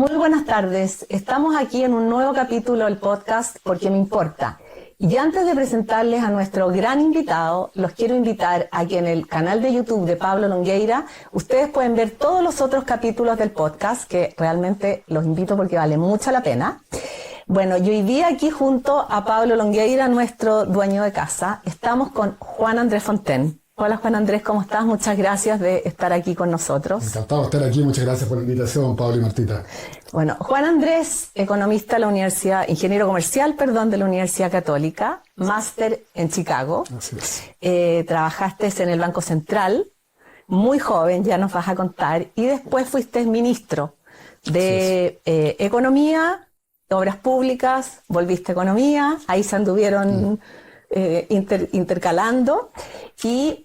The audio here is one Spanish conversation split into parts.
Muy buenas tardes. Estamos aquí en un nuevo capítulo del podcast Porque me importa. Y antes de presentarles a nuestro gran invitado, los quiero invitar a que en el canal de YouTube de Pablo Longueira ustedes pueden ver todos los otros capítulos del podcast, que realmente los invito porque vale mucho la pena. Bueno, yo hoy día aquí junto a Pablo Longueira, nuestro dueño de casa, estamos con Juan Andrés Fontaine. Hola Juan Andrés, ¿cómo estás? Muchas gracias de estar aquí con nosotros. Encantado de estar aquí, muchas gracias por la invitación, Pablo y Martita. Bueno, Juan Andrés, economista de la Universidad, ingeniero comercial, de la Universidad Católica, máster en Chicago. Así es. Trabajaste en el Banco Central, muy joven, ya nos vas a contar, y después fuiste ministro de Economía, Obras Públicas, volviste a Economía, ahí se anduvieron intercalando, y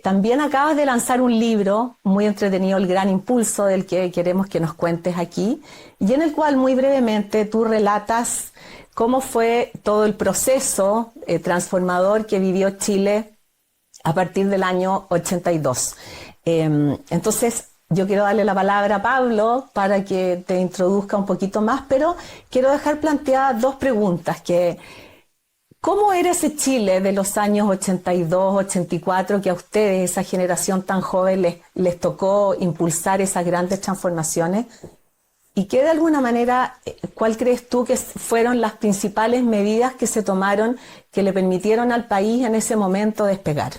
también acabas de lanzar un libro muy entretenido, El Gran Impulso, del que queremos que nos cuentes aquí, y en el cual muy brevemente tú relatas cómo fue todo el proceso transformador que vivió Chile a partir del año 82. Entonces, yo quiero darle la palabra a Pablo para que te introduzca un poquito más, pero quiero dejar planteadas dos preguntas que... ¿Cómo era ese Chile de los años 82, 84, que a ustedes, esa generación tan joven, les tocó impulsar esas grandes transformaciones? ¿Y qué de alguna manera, cuál crees tú que fueron las principales medidas que se tomaron que le permitieron al país en ese momento despegar?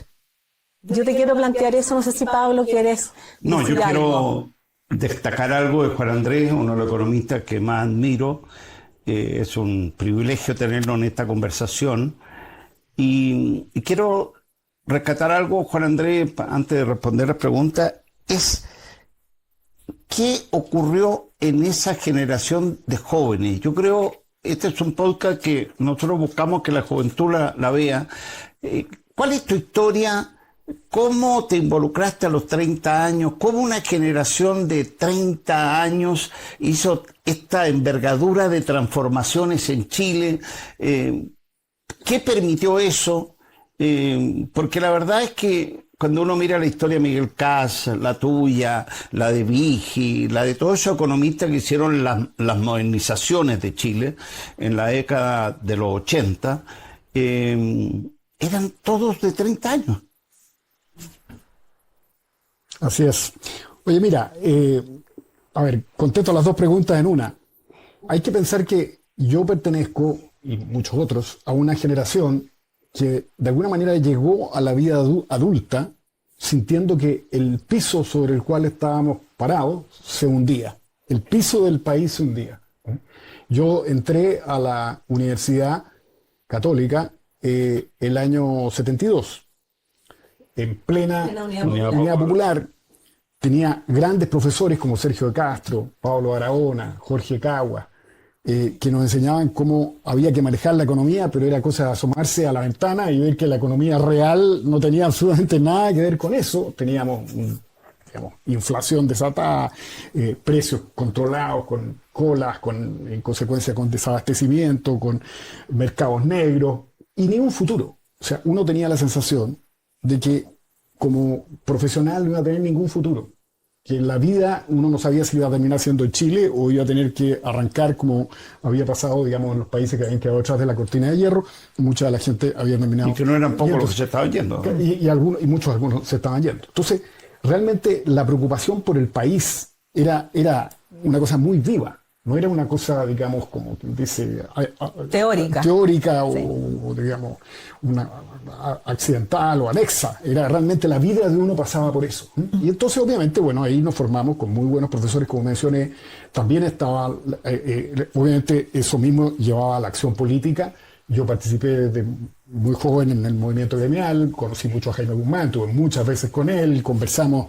Yo te quiero plantear eso, no sé si Pablo quieres No, yo decir algo. quiero destacar algo de Juan Andrés, uno de los economistas que más admiro. Es un privilegio tenerlo en esta conversación y quiero rescatar algo, Juan Andrés, antes de responder las preguntas, es qué ocurrió en esa generación de jóvenes. Yo creo, este es un podcast que nosotros buscamos que la juventud la vea. ¿Cuál es tu historia? ¿Cómo te involucraste a los 30 años? ¿Cómo una generación de 30 años hizo esta envergadura de transformaciones en Chile? ¿Qué permitió eso? Porque la verdad es que cuando uno mira la historia de Miguel Kast, la tuya, la de Vigi, la de todos esos economistas que hicieron las modernizaciones de Chile en la década de los 80, eran todos de 30 años. Así es. Oye, mira, a ver, contesto las dos preguntas en una. Hay que pensar que yo pertenezco, y muchos otros, a una generación que de alguna manera llegó a la vida adulta sintiendo que el piso sobre el cual estábamos parados se hundía. El piso del país se hundía. Yo entré a la Universidad Católica el año 72. En plena Unidad Popular, tenía grandes profesores como Sergio de Castro, Pablo Aragona, Jorge Cagua, que nos enseñaban cómo había que manejar la economía, pero era cosa de asomarse a la ventana y ver que la economía real no tenía absolutamente nada que ver con eso. Teníamos, inflación desatada, precios controlados, con colas, en consecuencia con desabastecimiento, con mercados negros, y ni un futuro. O sea, uno tenía la sensación de que como profesional no iba a tener ningún futuro, que en la vida uno no sabía si iba a terminar siendo en Chile o iba a tener que arrancar como había pasado, digamos, en los países que habían quedado detrás de la cortina de hierro. Mucha de la gente había terminado. Y que no eran pocos los que se estaban yendo, ¿no? Y muchos se estaban yendo. Entonces, realmente la preocupación por el país era una cosa muy viva. No era una cosa, digamos, como quien dice... Teórica. Teórica Sí. o, digamos, una accidental o anexa. Era realmente la vida de uno pasaba por eso. Y entonces, obviamente, bueno, ahí nos formamos con muy buenos profesores, como mencioné. También estaba, obviamente, eso mismo llevaba a la acción política. Yo participé desde muy joven en el movimiento gremial, conocí mucho a Jaime Guzmán, tuve muchas veces con él, conversamos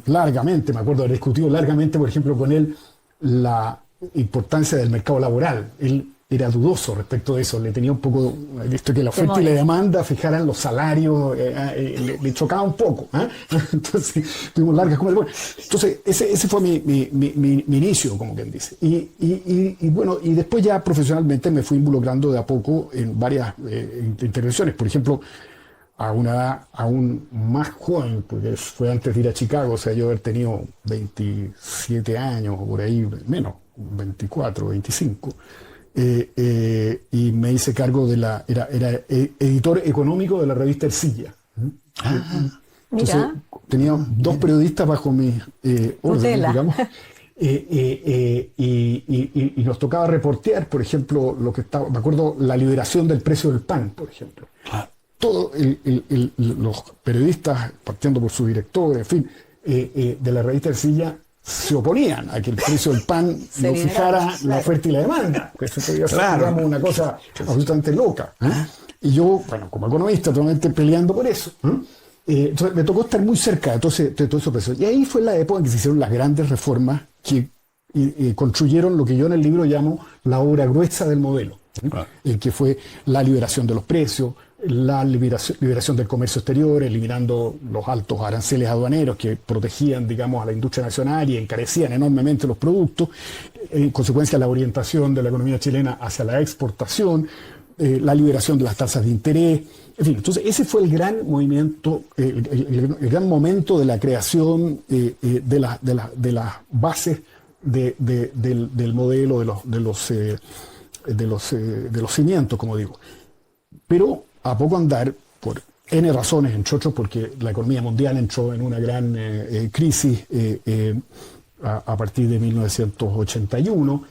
largamente, me acuerdo haber discutido largamente, por ejemplo, con él la importancia del mercado laboral. Él era dudoso respecto de eso, le tenía un poco, visto que la oferta y la demanda fijaran los salarios, le chocaba un poco. Entonces, tuvimos largas conversaciones. Entonces, ese fue mi inicio, como quien dice. Y bueno, y después ya profesionalmente me fui involucrando de a poco en varias intervenciones. Por ejemplo, a una edad aún más joven, porque fue antes de ir a Chicago, o sea, yo haber tenido 27 años o por ahí, menos, 24, 25, y me hice cargo era editor económico de la revista Ercilla. Entonces, Mira. tenía dos periodistas bajo mi orden, Tutela. digamos, y nos tocaba reportear, por ejemplo, lo que estaba, me acuerdo, la liberación del precio del pan, por ejemplo. Todos los periodistas, partiendo por su director, en fin, de la revista Ercilla, se oponían a que el precio del pan Se lo liberara, fijara la claro. oferta y la demanda, que eso podía ser, Claro. digamos, una cosa absolutamente loca. Y yo, bueno, como economista, totalmente peleando por eso. Entonces me tocó estar muy cerca de todo eso precio. Y ahí fue la época en que se hicieron las grandes reformas que construyeron lo que yo en el libro llamo la obra gruesa del modelo, que fue la liberación de los precios, la liberación del comercio exterior, eliminando los altos aranceles aduaneros que protegían, digamos, a la industria nacional y encarecían enormemente los productos, en consecuencia la orientación de la economía chilena hacia la exportación, la liberación de las tasas de interés, en fin. Entonces ese fue el gran movimiento, el gran momento de la creación de las bases del modelo de los cimientos, como digo. Pero a poco andar, por N razones, entre otros, porque la economía mundial entró en una gran crisis a partir de 1981.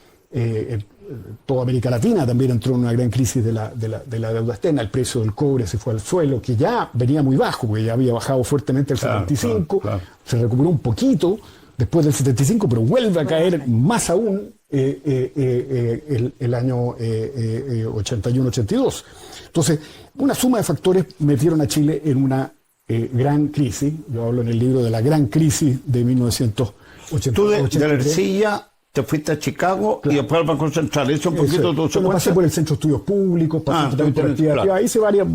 Toda América Latina también entró en una gran crisis de la deuda externa. El precio del cobre se fue al suelo, que ya venía muy bajo, porque ya había bajado fuertemente el 75, se recuperó un poquito después del 75, pero vuelve a caer más aún el año 81-82. Entonces, una suma de factores metieron a Chile en una gran crisis. Yo hablo en el libro de la gran crisis de 1980. Tú de la Ercilla te fuiste a Chicago y después al Banco Central. Eso un poquito tú Yo pasé por el Centro de Estudios Públicos, pasé también por actividades privadas. Hice varios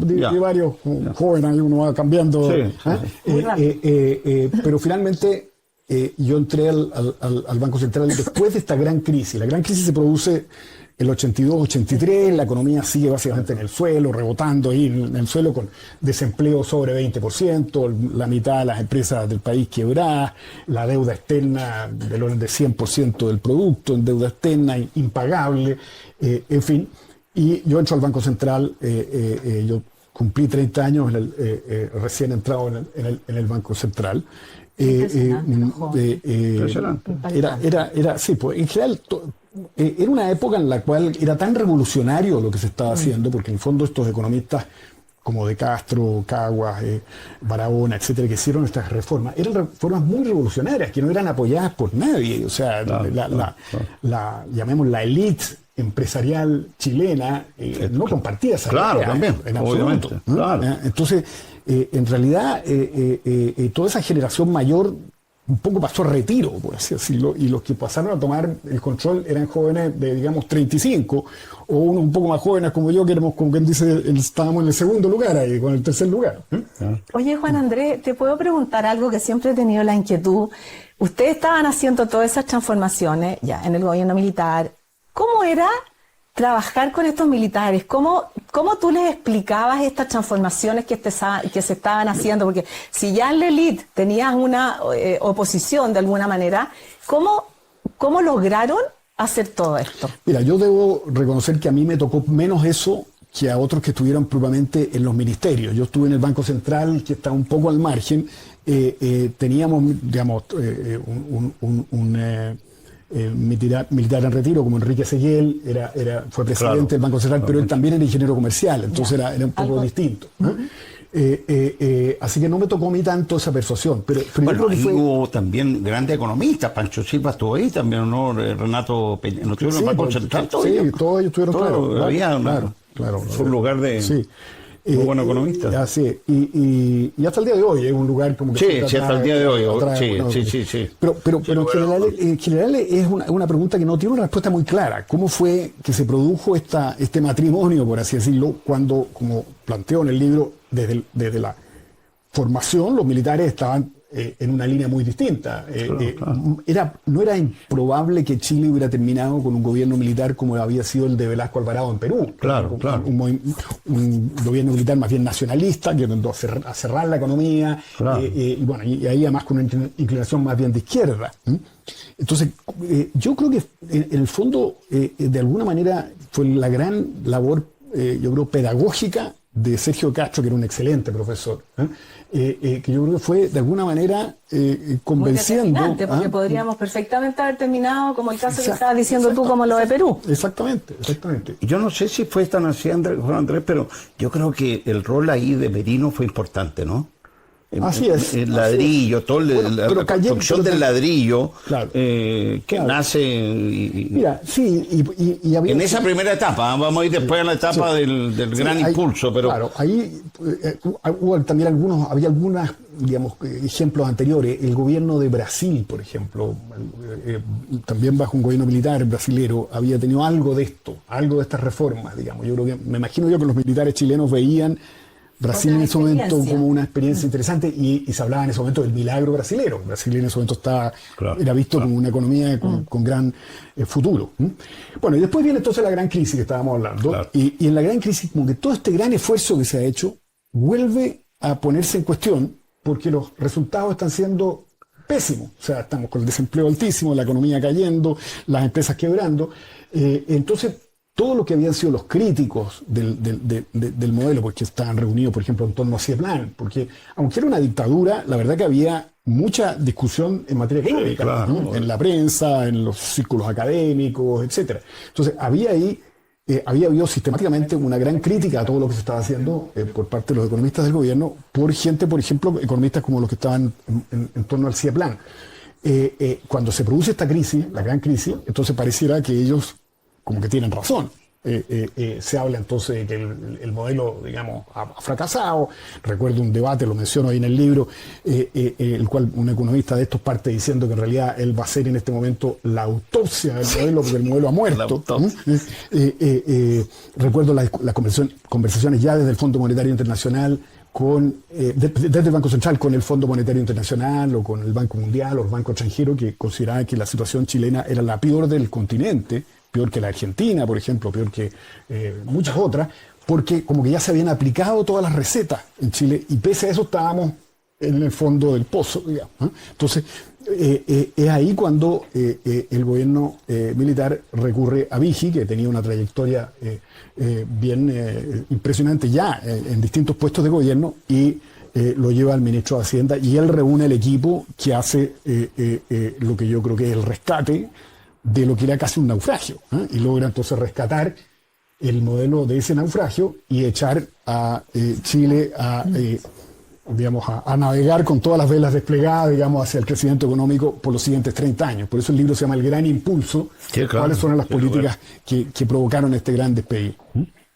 jóvenes, ahí uno va cambiando. Pero finalmente yo entré al Banco Central después de esta gran crisis. La gran crisis se produce el 82-83, la economía sigue básicamente en el suelo, rebotando ahí en el suelo con desempleo sobre 20%, la mitad de las empresas del país quebradas, la deuda externa del orden de 100% del producto en deuda externa, impagable, en fin. Y yo entro al Banco Central, yo cumplí 30 años recién entrado en el Banco Central. Sí, pues en general era una época en la cual era tan revolucionario lo que se estaba haciendo, porque en el fondo estos economistas como De Castro, Caguas, Barahona, etcétera, que hicieron estas reformas, eran reformas muy revolucionarias, que no eran apoyadas por nadie. O sea, llamemos la élite empresarial chilena no compartía esa idea, también, en absoluto, ¿no? Claro. Entonces, en realidad, toda esa generación mayor un poco pasó a retiro, por así decirlo, y los que pasaron a tomar el control eran jóvenes de, digamos, 35, o unos un poco más jóvenes como yo, que éramos, como quien dice, estábamos en el segundo lugar, ahí, con el tercer lugar. Oye, Juan Andrés, ¿te puedo preguntar algo que siempre he tenido la inquietud? Ustedes estaban haciendo todas esas transformaciones ya en el gobierno militar. ¿Cómo era trabajar con estos militares? ¿Cómo tú les explicabas estas transformaciones que se estaban haciendo? Porque si ya en la élite tenías una oposición de alguna manera, ¿cómo lograron hacer todo esto? Mira, yo debo reconocer que a mí me tocó menos eso que a otros que estuvieron propiamente en los ministerios. Yo estuve en el Banco Central, que está un poco al margen. Teníamos, digamos, militar en retiro como Enrique Seguel, fue presidente del Banco Central, pero él también era ingeniero comercial, entonces era un poco distinto, ¿no? Así que no me tocó a mí tanto esa persuasión. Pero bueno, ahí hubo también grandes economistas. Pancho Silva estuvo ahí también, ¿no? Renato Peña, ¿no estuvieron en el Banco Central? Sí, todos ellos estuvieron, claro. Fue un lugar de... Sí. Muy buenos economistas. Así, y hasta el día de hoy es un lugar como que... Sí, hasta el día de hoy. Sí. Pero en general es una pregunta que no tiene una respuesta muy clara. ¿Cómo fue que se produjo este matrimonio, por así decirlo, cuando, como planteo en el libro, desde la formación, los militares estaban en una línea muy distinta. Claro. No era improbable que Chile hubiera terminado con un gobierno militar como había sido el de Velasco Alvarado en Perú. Claro. Un gobierno militar más bien nacionalista, que intentó a cerrar la economía, Claro. y ahí además con una inclinación más bien de izquierda. Entonces, yo creo que en el fondo, de alguna manera, fue la gran labor, yo creo, pedagógica de Sergio Castro, que era un excelente profesor, que yo creo que fue de alguna manera convenciendo. Porque podríamos perfectamente haber terminado como el caso que estabas diciendo tú, como lo de Perú. Exactamente. Yo no sé si fue tan así, Juan Andrés, pero yo creo que el rol ahí de Merino fue importante, ¿no? Así es. El ladrillo, todo la construcción del ladrillo, claro, que nace. Mira, sí, y había, en esa primera etapa, vamos a ir después a la etapa del gran impulso, pero. Claro, ahí hubo también había algunos, digamos, ejemplos anteriores. El gobierno de Brasil, por ejemplo, también bajo un gobierno militar brasilero, había tenido algo de estas reformas, digamos. Yo creo que, me imagino yo que los militares chilenos veían Brasil en ese momento como una experiencia interesante y se hablaba en ese momento del milagro brasilero. Brasil en ese momento era visto como una economía con gran futuro. Bueno, y después viene entonces la gran crisis que estábamos hablando. Claro. Y en la gran crisis, como que todo este gran esfuerzo que se ha hecho vuelve a ponerse en cuestión porque los resultados están siendo pésimos. O sea, estamos con el desempleo altísimo, la economía cayendo, las empresas quebrando. Entonces, todo lo que habían sido los críticos del modelo, porque estaban reunidos, por ejemplo, en torno a Cieplan, porque aunque era una dictadura, la verdad que había mucha discusión en materia económica, claro, ¿no? En la prensa, en los círculos académicos, etcétera. Entonces, había habido sistemáticamente una gran crítica a todo lo que se estaba haciendo por parte de los economistas del gobierno, por gente, por ejemplo, economistas como los que estaban en torno al Cieplan. Cuando se produce esta crisis, la gran crisis, entonces pareciera que ellos como que tienen razón. Se habla entonces de que el modelo, digamos, ha fracasado. Recuerdo un debate, lo menciono ahí en el libro, el cual un economista de estos parte diciendo que en realidad él va a hacer en este momento la autopsia del modelo, porque el modelo ha muerto. Recuerdo las conversaciones ya desde el Fondo Monetario Internacional, desde el Banco Central con el Fondo Monetario Internacional o con el Banco Mundial o el Banco Extranjero, que consideraban que la situación chilena era la peor del continente, peor que la Argentina, por ejemplo, peor que muchas otras, porque como que ya se habían aplicado todas las recetas en Chile y pese a eso estábamos en el fondo del pozo, digamos, ¿no? Entonces, es ahí cuando el gobierno militar recurre a Vigil, que tenía una trayectoria bien impresionante ya en distintos puestos de gobierno, y lo lleva al ministro de Hacienda y él reúne el equipo que hace lo que yo creo que es el rescate de lo que era casi un naufragio, y logra entonces rescatar el modelo de ese naufragio y echar a Chile a navegar con todas las velas desplegadas, digamos, hacia el crecimiento económico por los siguientes 30 años. Por eso el libro se llama El Gran Impulso. Sí, claro. ¿Cuáles son las políticas que provocaron este gran despegue?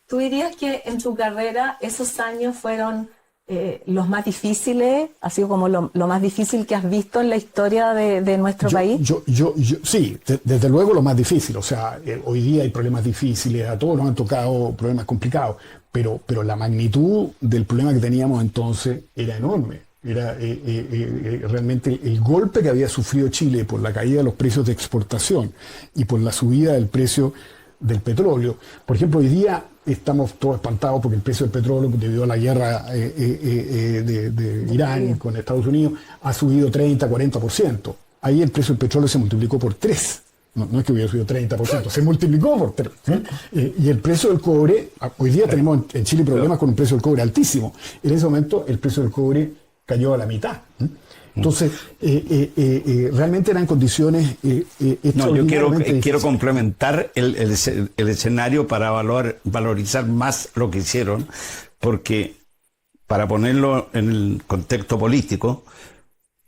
¿Tú dirías que en tu carrera esos años fueron los más difíciles, así como lo más difícil que has visto en la historia de nuestro país? Sí, desde luego lo más difícil. O sea, hoy día hay problemas difíciles, a todos nos han tocado problemas complicados, pero la magnitud del problema que teníamos entonces era enorme. Era realmente el golpe que había sufrido Chile por la caída de los precios de exportación y por la subida del precio del petróleo. Por ejemplo, hoy día estamos todos espantados porque el precio del petróleo, debido a la guerra de Irán con Estados Unidos, ha subido 30-40%. Ahí el precio del petróleo se multiplicó por 3. No es que hubiera subido 30%, se multiplicó por 3. Y el precio del cobre, hoy día tenemos en Chile problemas con un precio del cobre altísimo. En ese momento el precio del cobre cayó a la mitad. Entonces, realmente eran condiciones yo quiero complementar el escenario para valorizar más lo que hicieron, porque para ponerlo en el contexto político,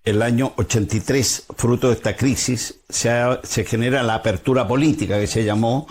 el año 83, fruto de esta crisis, se genera la apertura política que se llamó.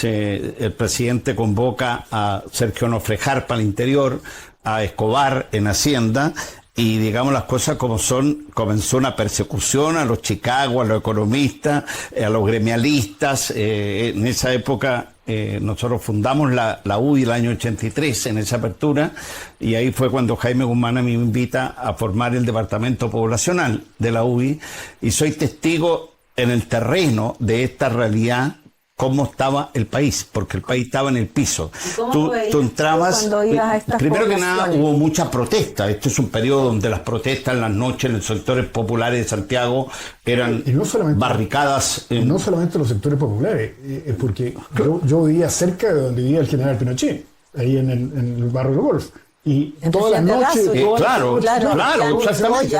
El presidente convoca a Sergio Onofre Jarpa al Interior, a Escobar en Hacienda, y digamos las cosas como son, comenzó una persecución a los Chicago, a los economistas, a los gremialistas. En esa época nosotros fundamos la UBI el año 83 en esa apertura, y ahí fue cuando Jaime Guzmán me invita a formar el departamento poblacional de la UBI, y soy testigo en el terreno de esta realidad, cómo estaba el país, porque el país estaba en el piso. Tú entrabas, cuando ibas a estas primero que nada poblaciones? hubo mucha protesta. Este es un periodo donde las protestas en las noches en los sectores populares de Santiago eran Y no solamente- barricadas. No solamente los sectores populares, porque yo vivía cerca de donde vivía el general Pinochet, ahí en el barrio del Golf. Y En todas las Presidente noches... Lazo, Claro, Claro, exactamente.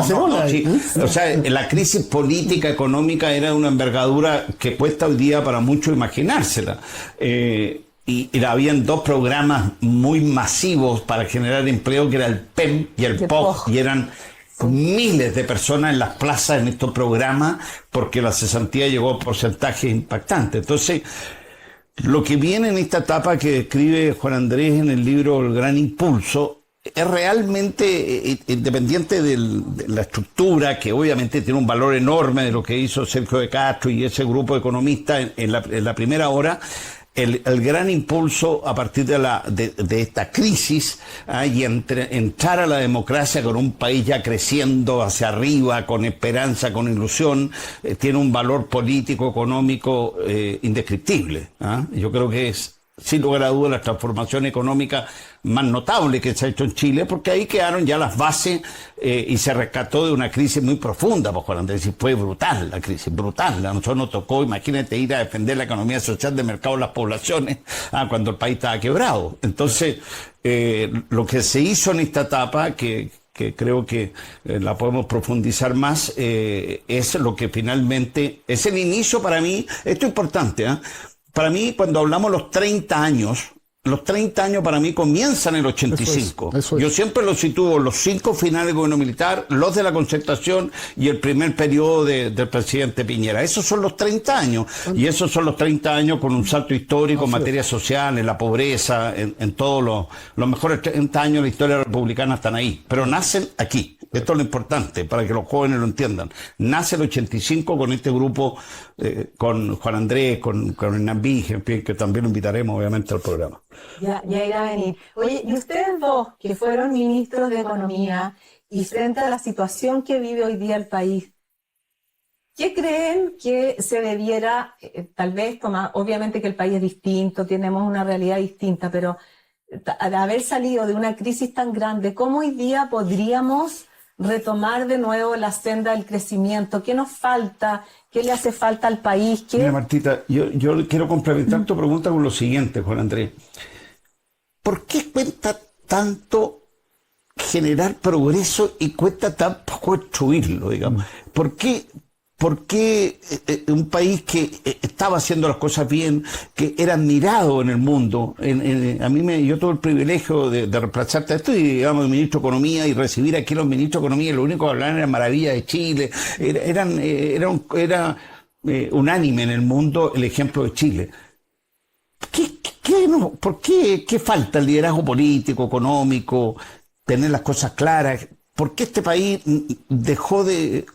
Cebolla. Sí. O sea, la crisis política, económica era de una envergadura que cuesta hoy día para muchos imaginársela. Y habían dos programas muy masivos para generar empleo, que era el PEM y el POG, y eran miles de personas en las plazas en estos programas, porque la cesantía llegó a porcentajes impactantes. Entonces, lo que viene en esta etapa que describe Juan Andrés en el libro El Gran Impulso es realmente independiente de la estructura, que obviamente tiene un valor enorme de lo que hizo Sergio de Castro y ese grupo de economistas en la primera hora. El gran impulso a partir de esta crisis, y entrar a la democracia con un país ya creciendo hacia arriba, con esperanza, con ilusión, tiene un valor político, económico indescriptible. Yo creo que es, sin lugar a dudas, la transformación económica más notable que se ha hecho en Chile, porque ahí quedaron ya las bases y se rescató de una crisis muy profunda, pues Juan Andrés, y fue brutal la crisis, brutal. A nosotros nos tocó, imagínate, ir a defender la economía social de mercado de las poblaciones cuando el país estaba quebrado. Entonces, lo que se hizo en esta etapa, que creo que la podemos profundizar más, es lo que finalmente es el inicio para mí. Esto es importante, para mí, cuando hablamos los 30 años para mí comienzan en el 85. Eso es. Yo siempre los sitúo, los 5 finales del gobierno militar, los de la Concertación y el primer periodo del presidente Piñera. Esos son los 30 años. Y esos son los 30 años con un salto histórico en materia social, en la pobreza, en todos los mejores 30 años de la historia republicana están ahí. Pero nacen aquí. Esto es lo importante, para que los jóvenes lo entiendan. Nace el 85 con este grupo, con Juan Andrés, con Hernán Vige, en fin, que también lo invitaremos obviamente al programa. Ya irá a venir. Oye, y ustedes dos, que fueron ministros de Economía, y frente a la situación que vive hoy día el país, ¿qué creen que se debiera, tal vez, obviamente que el país es distinto, tenemos una realidad distinta, pero al haber salido de una crisis tan grande, ¿cómo hoy día podríamos retomar de nuevo la senda del crecimiento? ¿Qué nos falta? ¿Qué le hace falta al país? Mira, Martita, yo quiero complementar tu pregunta con lo siguiente, Juan Andrés. ¿Por qué cuesta tanto generar progreso y cuesta tan poco destruirlo, digamos? ¿Por qué un país que estaba haciendo las cosas bien, que era admirado en el mundo? Yo tuve el privilegio de reemplazarte a esto, y digamos, ministro de Economía, y recibir aquí a los ministros de Economía, lo único que hablaban era maravilla de Chile, era unánime en el mundo el ejemplo de Chile. ¿Por qué falta el liderazgo político, económico, tener las cosas claras? ¿Por qué este país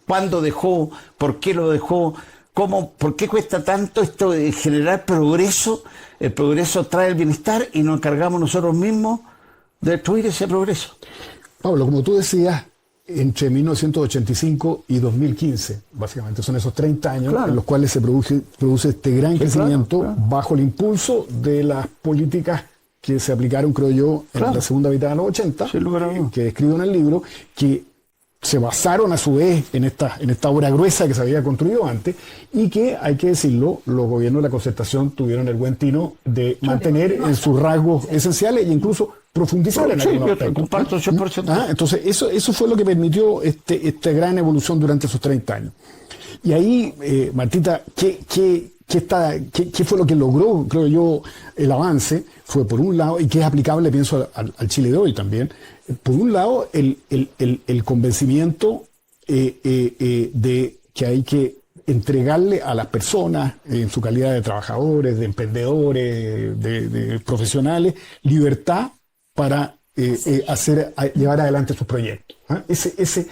cuándo dejó, por qué lo dejó, por qué cuesta tanto esto de generar progreso? El progreso trae el bienestar y nos encargamos nosotros mismos de destruir ese progreso. Pablo, como tú decías, entre 1985 y 2015, básicamente son esos 30 años en los cuales se produce este gran crecimiento bajo el impulso de las políticas que se aplicaron, creo yo, en la segunda mitad de los 80, que describo en el libro, que se basaron a su vez en esta obra gruesa que se había construido antes, y que, hay que decirlo, los gobiernos de la Concertación tuvieron el buen tino de mantener en sus rasgos esenciales e incluso profundizar en algunos aspectos. Comparto 100%. Entonces, eso fue lo que permitió esta gran evolución durante esos 30 años. Y ahí, Martita, ¿qué fue lo que logró, creo yo, el avance? Fue, por un lado, y que es aplicable, pienso, al Chile de hoy también, por un lado, el convencimiento de que hay que entregarle a las personas, en su calidad de trabajadores, de emprendedores, de profesionales, libertad para llevar adelante sus proyectos. Ese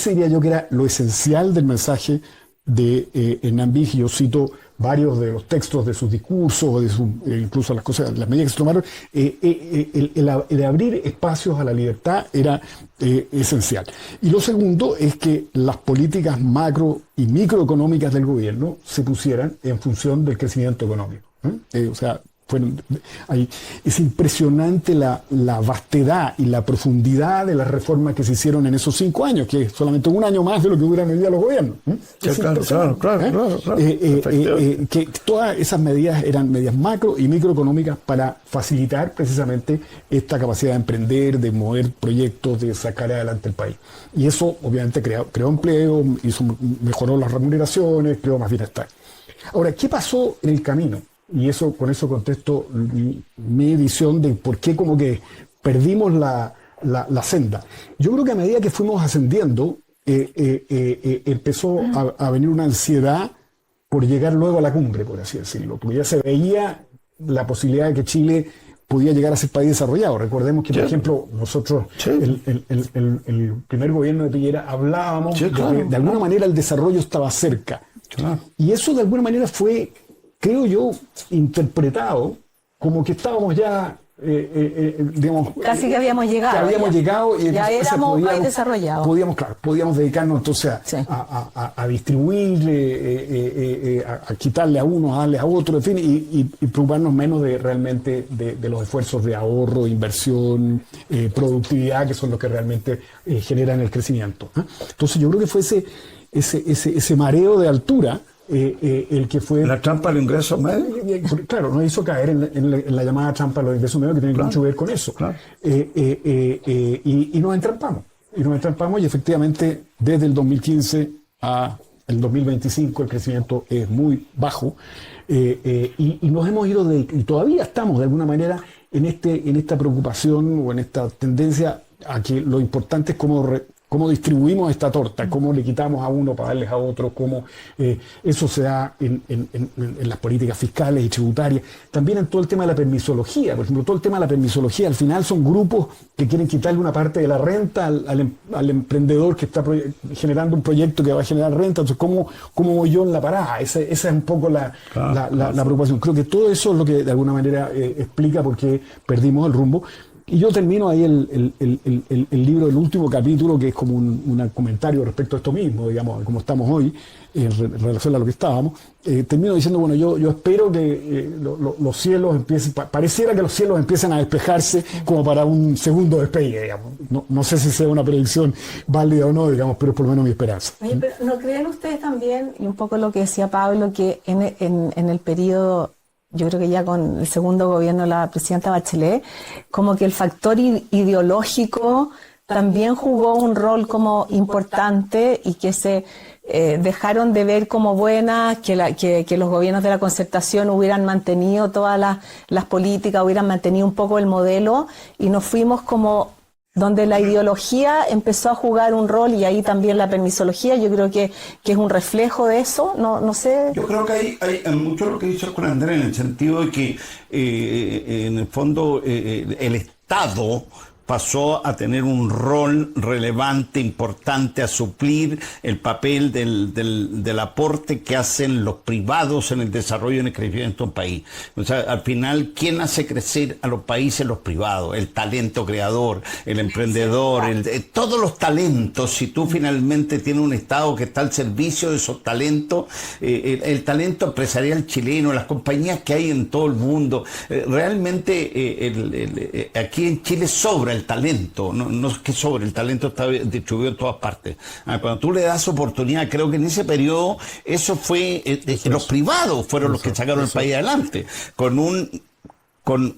diría yo que era lo esencial del mensaje de Hernán Vigi. Yo cito varios de los textos de sus discursos, incluso las medidas que se tomaron. El abrir espacios a la libertad era esencial. Y lo segundo es que las políticas macro y microeconómicas del gobierno se pusieran en función del crecimiento económico. Es impresionante la vastedad y la profundidad de las reformas que se hicieron en esos 5 años, que es solamente un año más de lo que hubieran medido los gobiernos. Claro. Que todas esas medidas eran medidas macro y microeconómicas para facilitar precisamente esta capacidad de emprender, de mover proyectos, de sacar adelante el país. Y eso obviamente creó empleo, mejoró las remuneraciones, creó más bienestar. Ahora, ¿qué pasó en el camino? Y con eso contesto mi visión de por qué como que perdimos la senda. Yo creo que a medida que fuimos ascendiendo, empezó a venir una ansiedad por llegar luego a la cumbre, por así decirlo, porque ya se veía la posibilidad de que Chile podía llegar a ser país desarrollado. Recordemos que, por ejemplo, nosotros, el primer gobierno de Piñera, hablábamos de que de alguna manera el desarrollo estaba cerca. Y eso de alguna manera fue, creo yo, interpretado como que estábamos ya, digamos... Casi que habíamos llegado. Que habíamos llegado y ya éramos país desarrollado. Podíamos dedicarnos entonces a distribuir, a quitarle a uno, a darle a otro, en fin, y preocuparnos menos de realmente de los esfuerzos de ahorro, inversión, productividad, que son los que realmente generan el crecimiento. Entonces yo creo que fue ese mareo de altura el que fue... La trampa del ingreso medio. Claro, nos hizo caer en la llamada trampa de los ingresos medios, que tiene mucho que ver con eso. Y nos entrampamos. Y efectivamente, desde el 2015 a el 2025 el crecimiento es muy bajo. Y nos hemos ido y todavía estamos de alguna manera en esta preocupación o en esta tendencia a que lo importante es cómo distribuimos esta torta, cómo le quitamos a uno para darles a otro, cómo eso se da en las políticas fiscales y tributarias. También en todo el tema de la permisología. Por ejemplo, todo el tema de la permisología, al final son grupos que quieren quitarle una parte de la renta al emprendedor que está generando un proyecto que va a generar renta. Entonces, ¿cómo voy yo en la parada? Esa es un poco la preocupación. Creo que todo eso es lo que de alguna manera explica por qué perdimos el rumbo. Y yo termino ahí el libro, el último capítulo, que es como un comentario respecto a esto mismo, digamos, como estamos hoy, en relación a lo que estábamos. Termino diciendo, bueno, yo espero que los cielos empiecen, pareciera que los cielos empiecen a despejarse como para un segundo despegue, digamos. No sé si sea una predicción válida o no, digamos, pero es por lo menos mi esperanza. Oye, pero ¿no creen ustedes también, y un poco lo que decía Pablo, que en el periodo... Yo creo que ya con el segundo gobierno de la presidenta Bachelet, como que el factor ideológico también jugó un rol como importante y que se dejaron de ver como buenas, que los gobiernos de la concertación hubieran mantenido todas las políticas, hubieran mantenido un poco el modelo, y nos fuimos como donde la ideología empezó a jugar un rol, y ahí también la permisología, yo creo que es un reflejo de eso, no sé. Yo creo que hay mucho lo que dice Juan Andrés, en el sentido de que en el fondo el Estado pasó a tener un rol relevante, importante, a suplir el papel del aporte que hacen los privados en el desarrollo y en el crecimiento de un país. O sea, al final, ¿quién hace crecer a los países? Los privados, el talento creador, el emprendedor, todos los talentos. Si tú finalmente tienes un Estado que está al servicio de esos talentos, el talento empresarial chileno, las compañías que hay en todo el mundo, realmente aquí en Chile sobra el talento, no es que sobre, el talento está distribuido en todas partes. Cuando tú le das oportunidad, creo que en ese periodo eso fue, los privados fueron los que sacaron el país adelante, con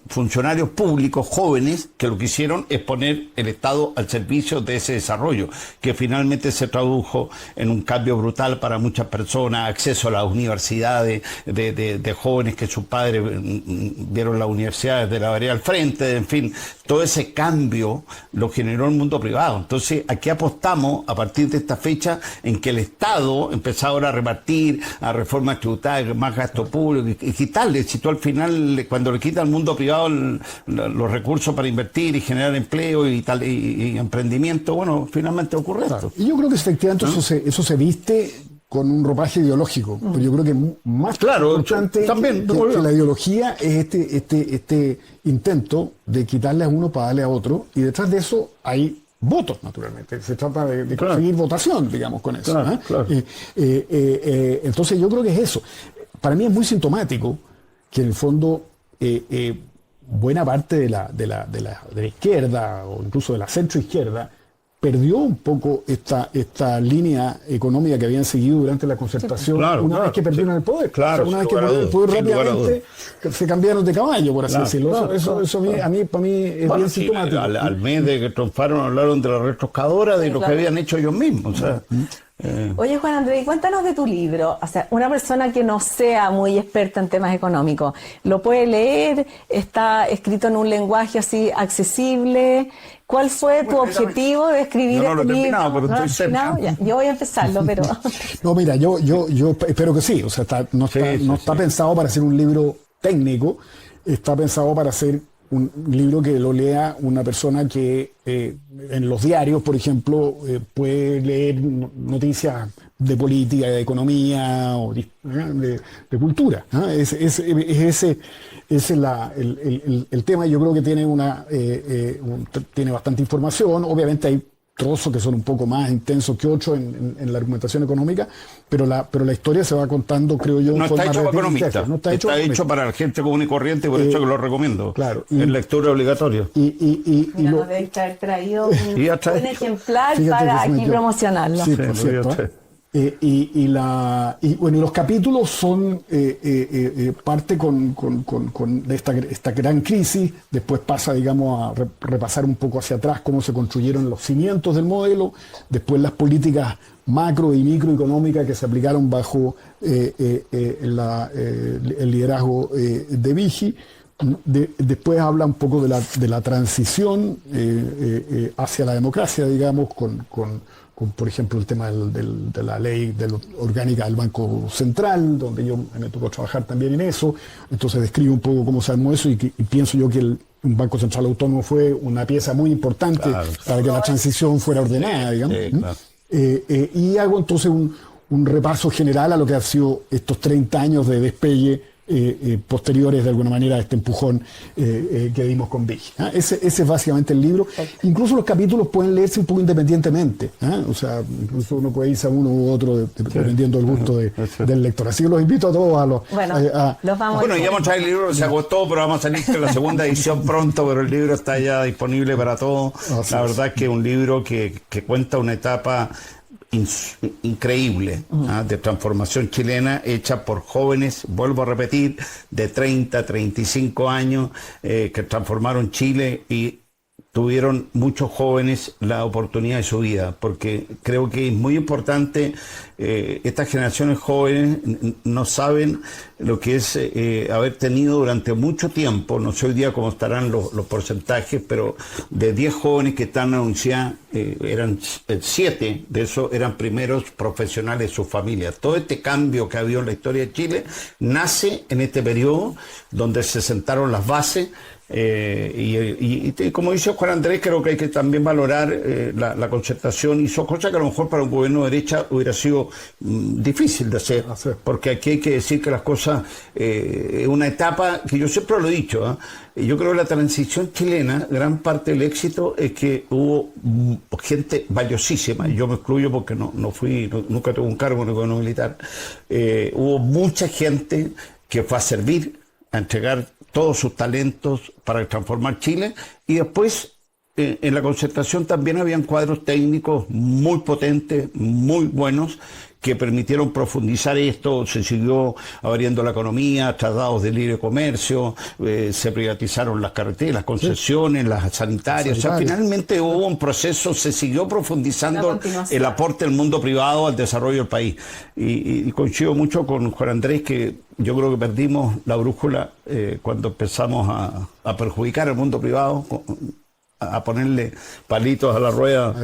funcionarios públicos jóvenes que lo que hicieron es poner el Estado al servicio de ese desarrollo, que finalmente se tradujo en un cambio brutal para muchas personas, acceso a las universidades de jóvenes que sus padres vieron las universidades de la vereda al frente, en fin, todo ese cambio lo generó el mundo privado. Entonces, aquí apostamos a partir de esta fecha en que el Estado empezó ahora a repartir a reformas tributarias, más gasto público y quitarle, si tú al final, cuando le quitas al mundo privado los recursos para invertir y generar empleo y emprendimiento, bueno, finalmente ocurre esto. Y yo creo que efectivamente eso se viste con un ropaje ideológico, pero yo creo que más Claro, importante también, que la ideología es este intento de quitarle a uno para darle a otro, y detrás de eso hay votos, naturalmente. Se trata de conseguir votación, digamos, con eso. Claro, claro. Entonces yo creo que es eso. Para mí es muy sintomático que en el fondo buena parte de la izquierda, o incluso de la centroizquierda, perdió un poco esta línea económica que habían seguido durante la concertación, una vez que perdieron el poder. Claro, una vez que perdieron el poder rápidamente se cambiaron de caballo, por así decirlo. Eso para mí es bien sintomático. Al mes de que triunfaron hablaron de la retroscadora, de lo que habían hecho ellos mismos. O sea, Oye, Juan Andrés, cuéntanos de tu libro. O sea, una persona que no sea muy experta en temas económicos, ¿lo puede leer? ¿Está escrito en un lenguaje así accesible? ¿Cuál fue tu objetivo de escribir yo no este lo he libro? terminado, pero estoy cerca. Ya, yo voy a empezarlo, pero... No, mira, yo espero que sí. O sea, no está pensado para ser un libro técnico, está pensado para ser un libro que lo lea una persona que en los diarios, por ejemplo, puede leer noticias de política, de economía o de cultura. Ese es el tema. Yo creo que tiene tiene bastante información. Obviamente hay trozos que son un poco más intensos que otros en la argumentación económica, pero la historia se va contando, creo yo, no en forma está hecho para economistas, no está hecho para la gente común y corriente, por eso que lo recomiendo. Claro. Es lectura obligatoria. Mira, no debes haber traído un ejemplar para aquí promocionarlo. Sí, por cierto. Y los capítulos son parte de esta gran crisis. Después pasa, digamos, a repasar un poco hacia atrás cómo se construyeron los cimientos del modelo, después las políticas macro y microeconómicas que se aplicaron bajo el liderazgo de Vichy. Después habla un poco de la transición hacia la democracia, digamos, con, por ejemplo, el tema de la ley orgánica del Banco Central, donde yo me tocó trabajar también en eso. Entonces describo un poco cómo se armó eso y pienso yo que un Banco Central autónomo fue una pieza muy importante para que la transición fuera ordenada, digamos. Y hago entonces un repaso general a lo que han sido estos 30 años de despegue posteriores de alguna manera a este empujón que dimos con Vichy. Ese es básicamente el libro. Incluso los capítulos pueden leerse un poco independientemente. O sea, incluso uno puede irse a uno u otro dependiendo del gusto del lector. Así que los invito a todos a los... Bueno, ya hemos traído el libro, se agotó, pero vamos a salir con la segunda edición pronto, pero el libro está ya disponible para todos. La verdad es que es un libro que cuenta una etapa increíble de transformación chilena hecha por jóvenes, vuelvo a repetir, de 30, 35 años que transformaron Chile y tuvieron muchos jóvenes la oportunidad de su vida, porque creo que es muy importante, estas generaciones jóvenes no saben lo que es haber tenido durante mucho tiempo, no sé hoy día cómo estarán los porcentajes, pero de 10 jóvenes que están en la universidad, eran 7 de esos eran primeros profesionales de su familia. Todo este cambio que ha habido en la historia de Chile nace en este periodo donde se sentaron las bases. Y como dice Juan Andrés, creo que hay que también valorar la concertación, y son cosas que a lo mejor para un gobierno de derecha hubiera sido difícil de hacer, porque aquí hay que decir que las cosas es una etapa que yo siempre lo he dicho, yo creo que la transición chilena, gran parte del éxito es que hubo gente valiosísima, y yo me excluyo porque nunca tuve un cargo en el gobierno militar, hubo mucha gente que fue a servir, a entregar todos sus talentos para transformar Chile, y después en la concertación también habían cuadros técnicos muy potentes, muy buenos, que permitieron profundizar esto. Se siguió abriendo la economía, tratados de libre comercio, se privatizaron las carreteras, las concesiones, las sanitarias. O sea, finalmente hubo un proceso, se siguió profundizando el aporte del mundo privado al desarrollo del país. Y coincido mucho con Juan Andrés que yo creo que perdimos la brújula cuando empezamos a perjudicar al mundo privado, a ponerle palitos a la rueda.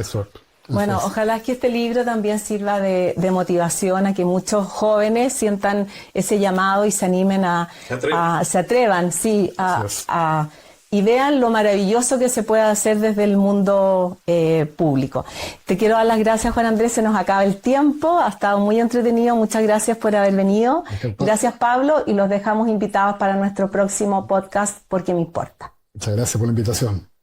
Bueno, ojalá que este libro también sirva de motivación a que muchos jóvenes sientan ese llamado y se animen se atrevan, sí, a y vean lo maravilloso que se puede hacer desde el mundo público. Te quiero dar las gracias, Juan Andrés, se nos acaba el tiempo, ha estado muy entretenido, muchas gracias por haber venido. Gracias, Pablo, y los dejamos invitados para nuestro próximo podcast, Porque me importa. Muchas gracias por la invitación.